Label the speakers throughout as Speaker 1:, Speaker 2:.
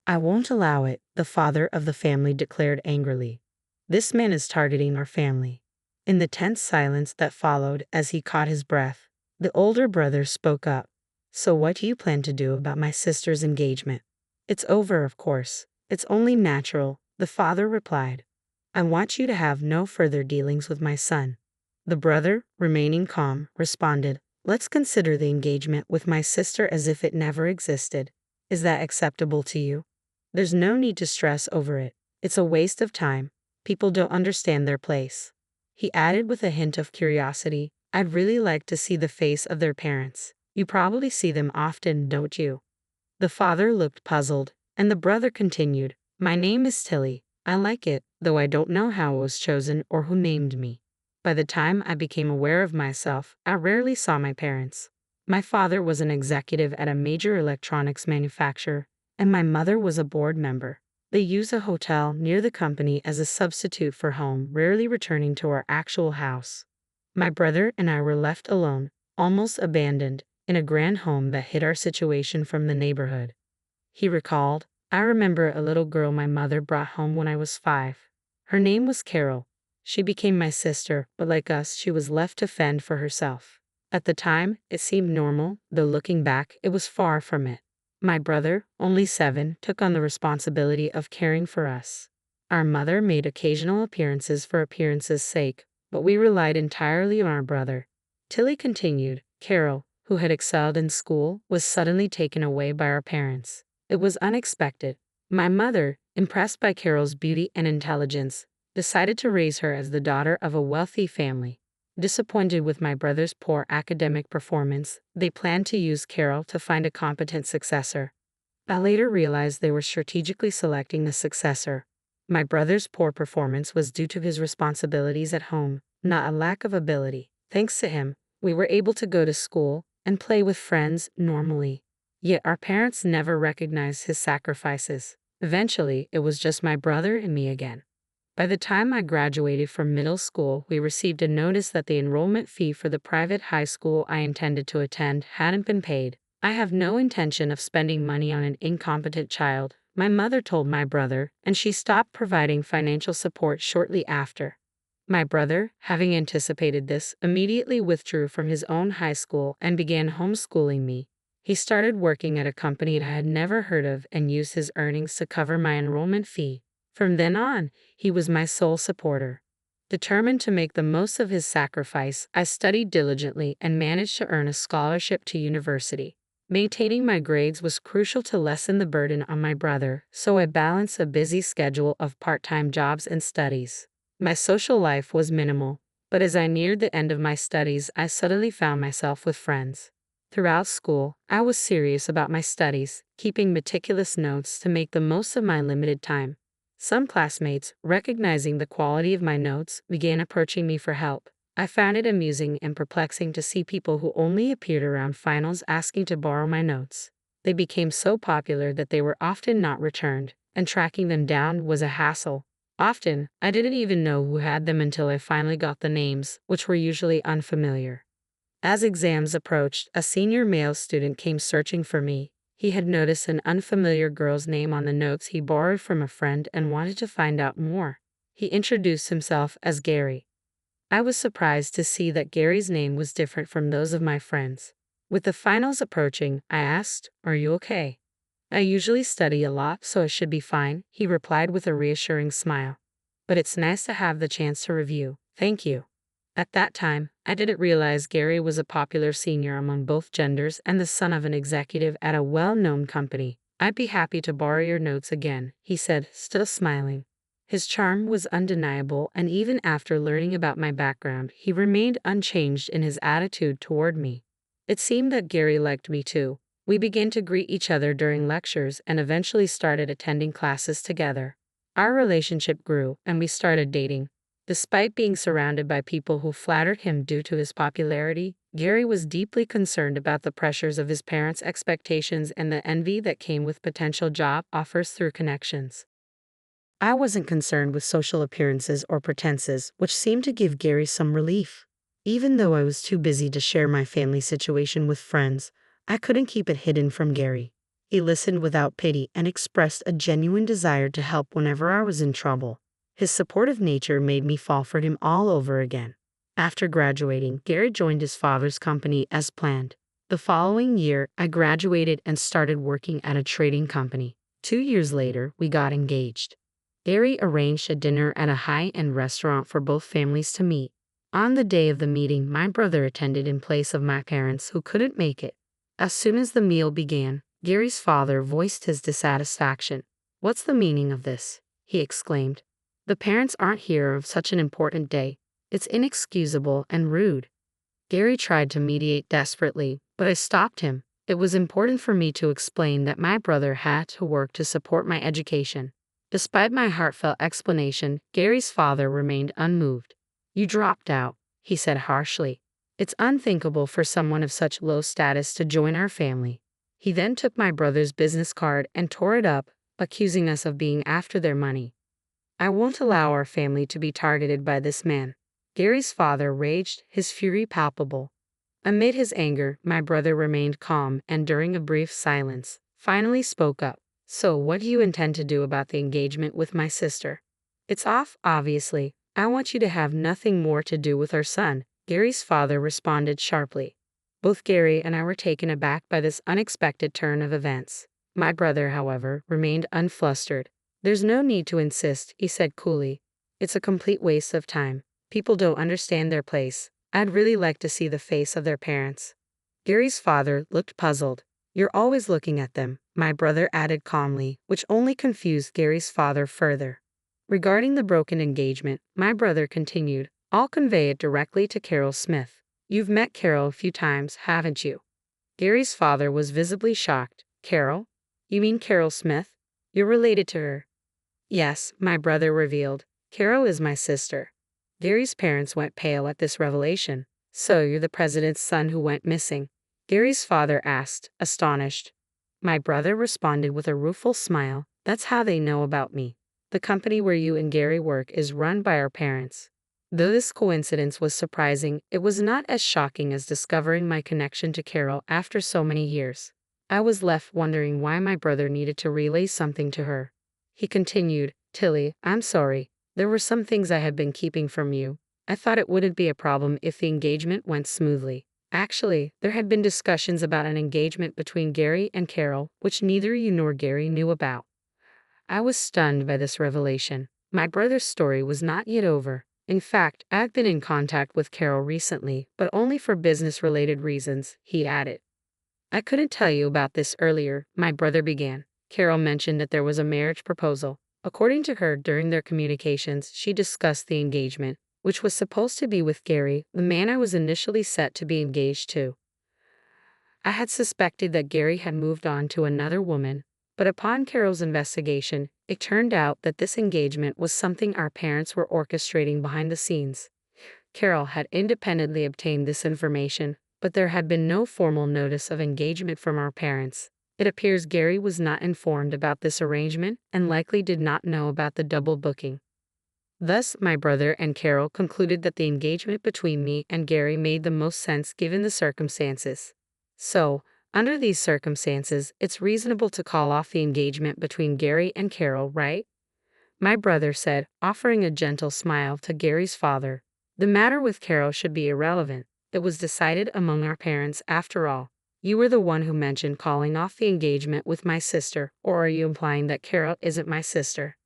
Speaker 1: "I won't allow it," the father of the family declared angrily. "This man is targeting our family." In the tense silence that followed as he caught his breath, the older brother spoke up. "So what do you plan to do about my sister's engagement?" "It's over, of course. It's only natural," the father replied. "I want you to have no further dealings with my son." The brother, remaining calm, responded, "Let's consider the engagement with my sister as if it never existed. Is that acceptable to you? There's no need to stress over it. It's a waste of time. People don't understand their place." He added with a hint of curiosity, "I'd really like to see the face of their parents. You probably see them often, don't you?" The father looked puzzled, and the brother continued, "My name is Tilly. I like it, though I don't know how it was chosen or who named me. By the time I became aware of myself, I rarely saw my parents. My father was an executive at a major electronics manufacturer, and my mother was a board member. They use a hotel near the company as a substitute for home, rarely returning to our actual house. My brother and I were left alone, almost abandoned, in a grand home that hid our situation from the neighborhood." He recalled, "I remember a little girl my mother brought home when I was 5. Her name was Carol. She became my sister, but like us, she was left to fend for herself. At the time, it seemed normal, though looking back, it was far from it. My brother, only 7, took on the responsibility of caring for us. Our mother made occasional appearances for appearances' sake, but we relied entirely on our brother." Tilly continued, "Carol, who had excelled in school, was suddenly taken away by our parents. It was unexpected. My mother, impressed by Carol's beauty and intelligence, decided to raise her as the daughter of a wealthy family. Disappointed with my brother's poor academic performance, they planned to use Carol to find a competent successor. I later realized they were strategically selecting the successor. My brother's poor performance was due to his responsibilities at home, not a lack of ability. Thanks to him, we were able to go to school and play with friends normally. Yet our parents never recognized his sacrifices. Eventually, it was just my brother and me again. By the time I graduated from middle school, we received a notice that the enrollment fee for the private high school I intended to attend hadn't been paid. I have no intention of spending money on an incompetent child, my mother told my brother, and she stopped providing financial support shortly after. My brother, having anticipated this, immediately withdrew from his own high school and began homeschooling me. He started working at a company I had never heard of and used his earnings to cover my enrollment fee. From then on, he was my sole supporter. Determined to make the most of his sacrifice, I studied diligently and managed to earn a scholarship to university. Maintaining my grades was crucial to lessen the burden on my brother, so I balanced a busy schedule of part-time jobs and studies. My social life was minimal, but as I neared the end of my studies, I suddenly found myself with friends. Throughout school, I was serious about my studies, keeping meticulous notes to make the most of my limited time. Some classmates, recognizing the quality of my notes, began approaching me for help. I found it amusing and perplexing to see people who only appeared around finals asking to borrow my notes. They became so popular that they were often not returned, and tracking them down was a hassle. Often, I didn't even know who had them until I finally got the names, which were usually unfamiliar. As exams approached, a senior male student came searching for me. He had noticed an unfamiliar girl's name on the notes he borrowed from a friend and wanted to find out more. He introduced himself as Gary. I was surprised to see that Gary's name was different from those of my friends. With the finals approaching, I asked, "Are you okay?" "I usually study a lot, so I should be fine," he replied with a reassuring smile. "But it's nice to have the chance to review. Thank you." At that time, I didn't realize Gary was a popular senior among both genders and the son of an executive at a well-known company. "I'd be happy to borrow your notes again," he said, still smiling. His charm was undeniable, and even after learning about my background, he remained unchanged in his attitude toward me. It seemed that Gary liked me too. We began to greet each other during lectures and eventually started attending classes together. Our relationship grew, and we started dating. Despite being surrounded by people who flattered him due to his popularity, Gary was deeply concerned about the pressures of his parents' expectations and the envy that came with potential job offers through connections. I wasn't concerned with social appearances or pretenses, which seemed to give Gary some relief. Even though I was too busy to share my family situation with friends, I couldn't keep it hidden from Gary. He listened without pity and expressed a genuine desire to help whenever I was in trouble. His supportive nature made me fall for him all over again. After graduating, Gary joined his father's company as planned. The following year, I graduated and started working at a trading company. 2 years later, we got engaged. Gary arranged a dinner at a high-end restaurant for both families to meet. On the day of the meeting, my brother attended in place of my parents who couldn't make it. As soon as the meal began, Gary's father voiced his dissatisfaction. "What's the meaning of this?" he exclaimed. "The parents aren't here of such an important day. It's inexcusable and rude." Gary tried to mediate desperately, but I stopped him. It was important for me to explain that my brother had to work to support my education. Despite my heartfelt explanation, Gary's father remained unmoved. "You dropped out," he said harshly. "It's unthinkable for someone of such low status to join our family." He then took my brother's business card and tore it up, accusing us of being after their money. "I won't allow our family to be targeted by this man." Gary's father raged, his fury palpable. Amid his anger, my brother remained calm and during a brief silence, finally spoke up. "So what do you intend to do about the engagement with my sister?" "It's off, obviously. I want you to have nothing more to do with our son," Gary's father responded sharply. Both Gary and I were taken aback by this unexpected turn of events. My brother, however, remained unflustered. "There's no need to insist," he said coolly. "It's a complete waste of time. People don't understand their place. I'd really like to see the face of their parents." Gary's father looked puzzled. "You're always looking at them," my brother added calmly, which only confused Gary's father further. Regarding the broken engagement, my brother continued, "I'll convey it directly to Carol Smith. You've met Carol a few times, haven't you?" Gary's father was visibly shocked. "Carol? You mean Carol Smith? You're related to her?" "Yes," my brother revealed. "Carol is my sister." Gary's parents went pale at this revelation. "So you're the president's son who went missing?" Gary's father asked, astonished. My brother responded with a rueful smile. "That's how they know about me. The company where you and Gary work is run by our parents." Though this coincidence was surprising, it was not as shocking as discovering my connection to Carol after so many years. I was left wondering why my brother needed to relay something to her. He continued, "Tilly, I'm sorry. There were some things I had been keeping from you. I thought it wouldn't be a problem if the engagement went smoothly. Actually, there had been discussions about an engagement between Gary and Carol, which neither you nor Gary knew about." I was stunned by this revelation. My brother's story was not yet over. "In fact, I've been in contact with Carol recently, but only for business-related reasons," he added. "I couldn't tell you about this earlier," my brother began. "Carol mentioned that there was a marriage proposal. According to her, during their communications, she discussed the engagement, which was supposed to be with Gary, the man I was initially set to be engaged to. I had suspected that Gary had moved on to another woman, but upon Carol's investigation, it turned out that this engagement was something our parents were orchestrating behind the scenes. Carol had independently obtained this information, but there had been no formal notice of engagement from our parents. It appears Gary was not informed about this arrangement and likely did not know about the double booking. Thus, my brother and Carol concluded that the engagement between me and Gary made the most sense given the circumstances. So, under these circumstances, it's reasonable to call off the engagement between Gary and Carol, right?" my brother said, offering a gentle smile to Gary's father. "The matter with Carol should be irrelevant. It was decided among our parents after all. You were the one who mentioned calling off the engagement with my sister, or are you implying that Carol isn't my sister?"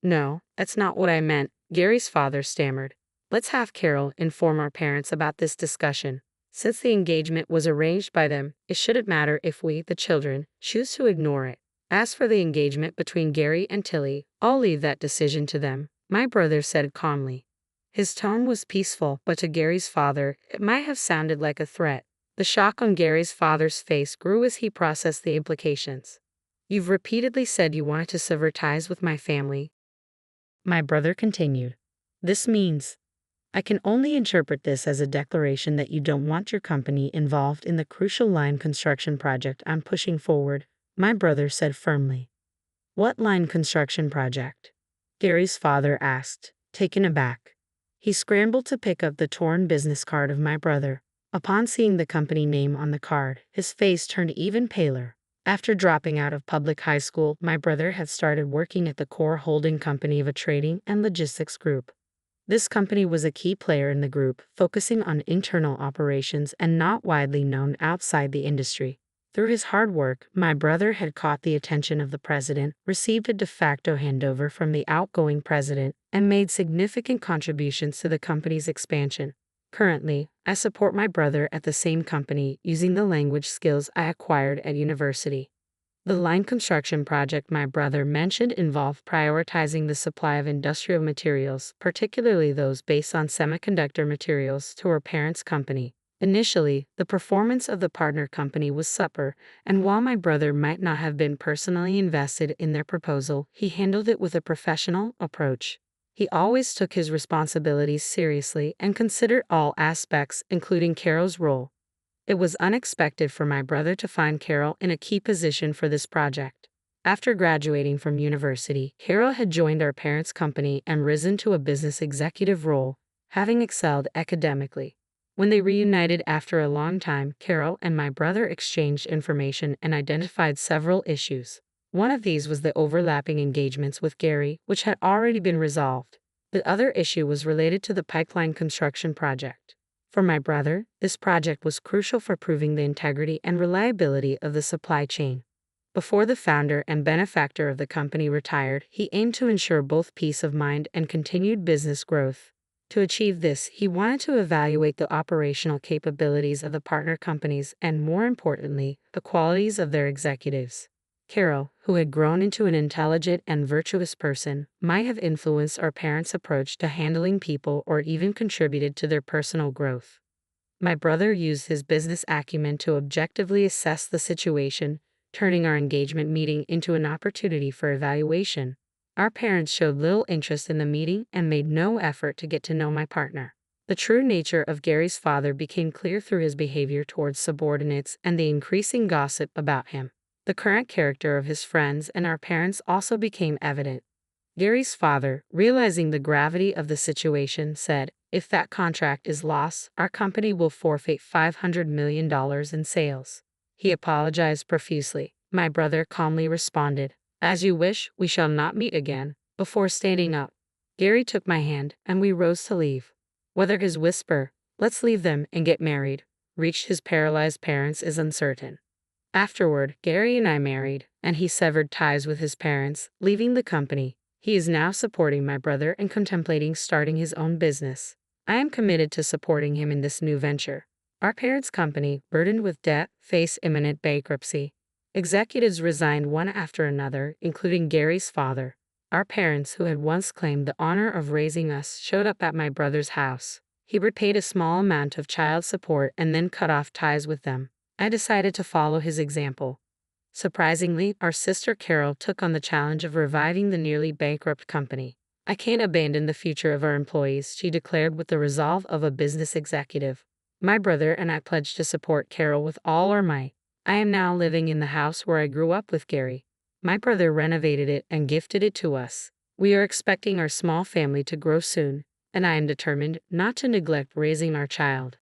Speaker 1: "No, that's not what I meant," Gary's father stammered. "Let's have Carol inform our parents about this discussion. Since the engagement was arranged by them, it shouldn't matter if we, the children, choose to ignore it. As for the engagement between Gary and Tilly, I'll leave that decision to them," my brother said calmly. His tone was peaceful, but to Gary's father, it might have sounded like a threat. The shock on Gary's father's face grew as he processed the implications. "You've repeatedly said you wanted to sever ties with my family," my brother continued. "This means I can only interpret this as a declaration that you don't want your company involved in the crucial line construction project I'm pushing forward," my brother said firmly. "What line construction project?" Gary's father asked, taken aback. He scrambled to pick up the torn business card of my brother. Upon seeing the company name on the card, his face turned even paler. After dropping out of public high school, my brother had started working at the core holding company of a trading and logistics group. This company was a key player in the group, focusing on internal operations and not widely known outside the industry. Through his hard work, my brother had caught the attention of the president, received a de facto handover from the outgoing president, and made significant contributions to the company's expansion. Currently, I support my brother at the same company using the language skills I acquired at university. The line construction project my brother mentioned involved prioritizing the supply of industrial materials, particularly those based on semiconductor materials, to our parent's company. Initially, the performance of the partner company was subpar, and while my brother might not have been personally invested in their proposal, he handled it with a professional approach. He always took his responsibilities seriously and considered all aspects, including Carol's role. It was unexpected for my brother to find Carol in a key position for this project. After graduating from university, Carol had joined our parents' company and risen to a business executive role, having excelled academically. When they reunited after a long time, Carol and my brother exchanged information and identified several issues. One of these was the overlapping engagements with Gary, which had already been resolved. The other issue was related to the pipeline construction project. For my brother, this project was crucial for proving the integrity and reliability of the supply chain. Before the founder and benefactor of the company retired, he aimed to ensure both peace of mind and continued business growth. To achieve this, he wanted to evaluate the operational capabilities of the partner companies and, more importantly, the qualities of their executives. Carol, who had grown into an intelligent and virtuous person, might have influenced our parents' approach to handling people or even contributed to their personal growth. My brother used his business acumen to objectively assess the situation, turning our engagement meeting into an opportunity for evaluation. Our parents showed little interest in the meeting and made no effort to get to know my partner. The true nature of Gary's father became clear through his behavior towards subordinates and the increasing gossip about him. The current character of his friends and our parents also became evident. Gary's father, realizing the gravity of the situation, said, "If that contract is lost, our company will forfeit $500 million in sales." He apologized profusely. My brother calmly responded, "As you wish, we shall not meet again." Before standing up, Gary took my hand and we rose to leave. Whether his whisper, "Let's leave them and get married," reached his paralyzed parents is uncertain. Afterward, Gary and I married, and he severed ties with his parents, leaving the company. He is now supporting my brother and contemplating starting his own business. I am committed to supporting him in this new venture. Our parents' company, burdened with debt, faced imminent bankruptcy. Executives resigned one after another, including Gary's father. Our parents, who had once claimed the honor of raising us, showed up at my brother's house. He repaid a small amount of child support and then cut off ties with them. I decided to follow his example. Surprisingly, our sister Carol took on the challenge of reviving the nearly bankrupt company. "I can't abandon the future of our employees," she declared with the resolve of a business executive. My brother and I pledged to support Carol with all our might. I am now living in the house where I grew up with Gary. My brother renovated it and gifted it to us. We are expecting our small family to grow soon, and I am determined not to neglect raising our child.